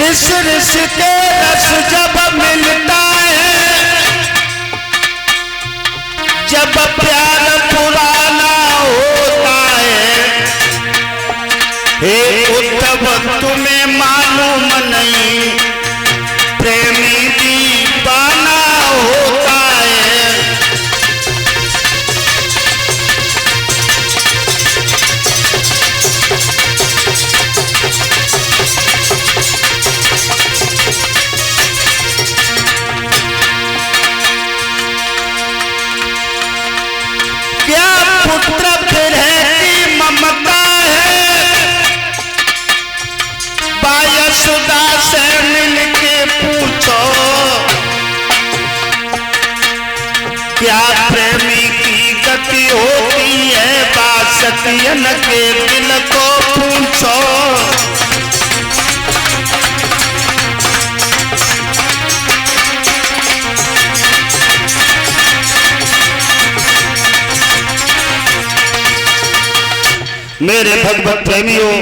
रिस रिस के रस जब मिलता है, जब प्यार पुराना होता है। हे उद्धव तुम्हें मालूम नहीं, प्रेमी दीवाना होता है। क्या पुत्र फिर है कि ममता है, यशोदा से मिलके पूछो। क्या प्रेमी की गति होती है, बासतियन के दिल को पूछो। मेरे भगवत प्रेमियों,